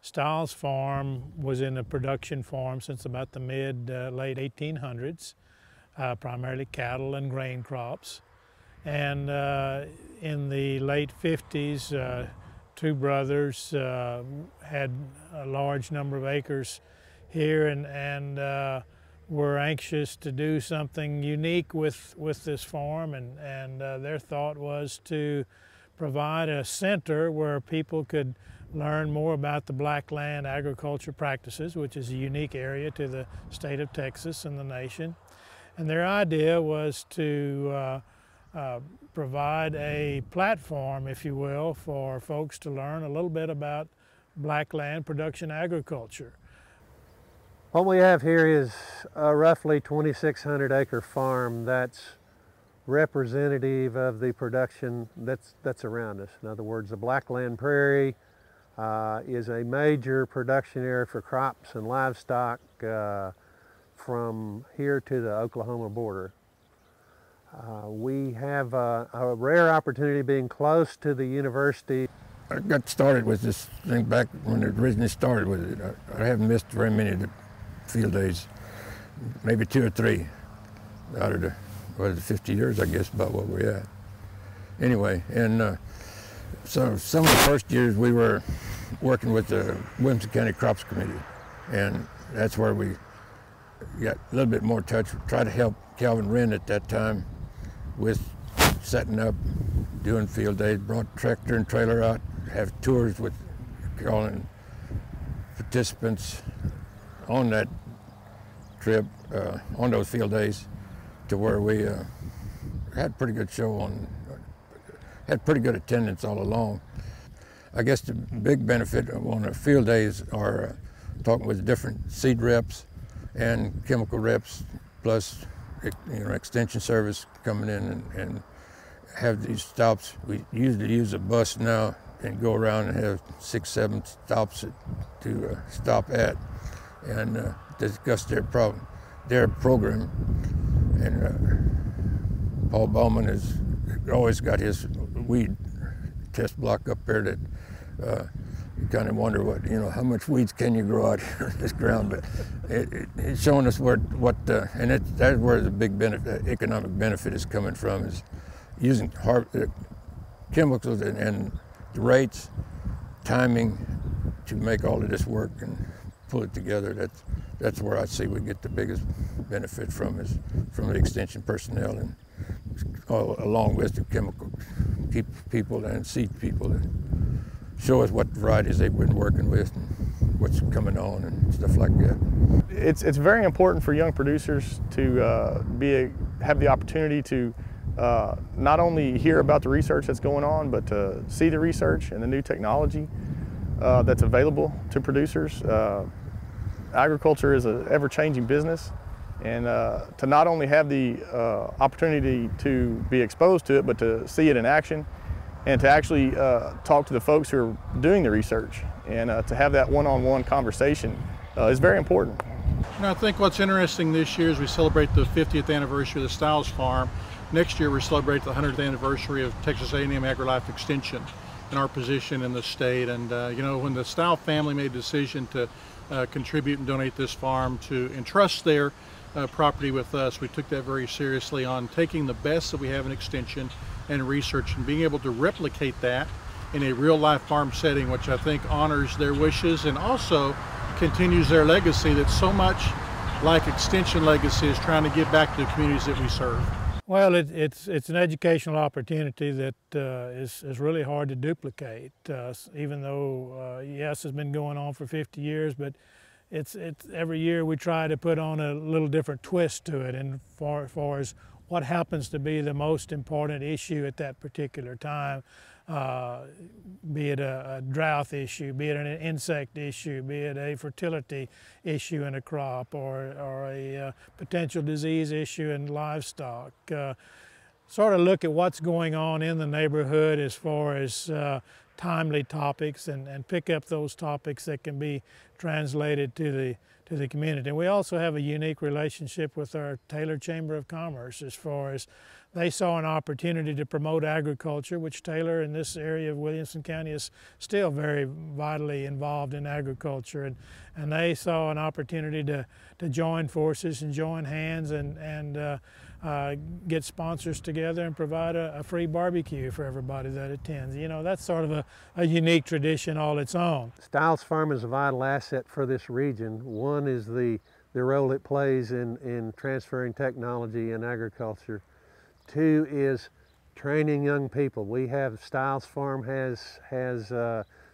Stiles Farm was in a production farm since about the late 1800s, primarily cattle and grain crops. And in the late 50s, two brothers had a large number of acres here and were anxious to do something unique with this farm, and their thought was to provide a center where people could learn more about the blackland agriculture practices, which is a unique area to the state of Texas and the nation. And their idea was to provide a platform, if you will, for folks to learn a little bit about blackland production agriculture. What we have here is a roughly 2,600 acre farm that's representative of the production that's around us. In other words, the Blackland Prairie is a major production area for crops and livestock from here to the Oklahoma border. We have a rare opportunity being close to the university. I got started with this thing back when it originally started with it. I haven't missed very many of the field days, maybe 2 or 3 out of the, 50 years, I guess, about what we're at. Anyway, and so some of the first years we were working with the Williamson County Crops Committee, and that's where we got a little bit more touch, tried to help Calvin Wren at that time with setting up, doing field days, brought tractor and trailer out, have tours with calling participants on that trip, on those field days, to where we had pretty good show on, had pretty good attendance all along. I guess the big benefit on the field days are talking with different seed reps and chemical reps, plus extension service coming in and have these stops. We usually use a bus now and go around and have 6, 7 stops to stop at and discuss their program. And Paul Bauman has always got his weed test block up there that you kind of wonder how much weeds can you grow out here on this ground, but it's showing us that's where the big benefit, economic benefit is coming from, is using chemicals and the rates, timing to make all of this work and pull it together. That's where I see we get the biggest benefit from, is from the extension personnel, and along with the chemical people and seed people, and show us what varieties they've been working with and what's coming on and stuff like that. It's very important for young producers to have the opportunity to not only hear about the research that's going on, but to see the research and the new technology that's available to producers. Agriculture is an ever-changing business, and to not only have the opportunity to be exposed to it, but to see it in action, and to actually talk to the folks who are doing the research, and to have that one-on-one conversation is very important. I think what's interesting this year is we celebrate the 50th anniversary of the Stiles Farm. Next year we celebrate the 100th anniversary of Texas A&M AgriLife Extension and our position in the state. And when the Stiles family made a decision to contribute and donate this farm to entrust their property with us, we took that very seriously on taking the best that we have in extension and research and being able to replicate that in a real life farm setting, which I think honors their wishes and also continues their legacy that's so much like extension legacy is trying to give back to the communities that we serve. Well, it's an educational opportunity that is really hard to duplicate, even though, yes, it's been going on for 50 years, but it's every year we try to put on a little different twist to it, and far as what happens to be the most important issue at that particular time, be it a drought issue, be it an insect issue, be it a fertility issue in a crop, or a potential disease issue in livestock. Sort of look at what's going on in the neighborhood as far as timely topics and pick up those topics that can be translated to the community. And we also have a unique relationship with our Taylor Chamber of Commerce, as far as they saw an opportunity to promote agriculture, which Taylor in this area of Williamson County is still very vitally involved in agriculture, and they saw an opportunity to join forces and join hands and get sponsors together and provide a free barbecue for everybody that attends. You know, that's sort of a unique tradition all its own. Stiles Farm is a vital asset for this region. One is the role it plays in transferring technology in agriculture. Two is training young people. We have, Stiles Farm has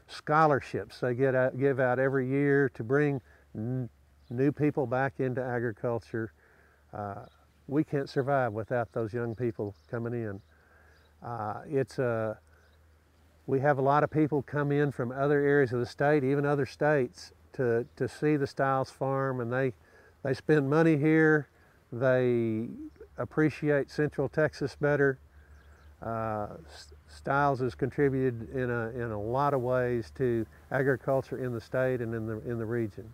scholarships they give out every year to bring new people back into agriculture. We can't survive without those young people coming in. We have a lot of people come in from other areas of the state, even other states, to see the Stiles Farm, and they spend money here. They appreciate Central Texas better. Stiles has contributed in a lot of ways to agriculture in the state and in the region.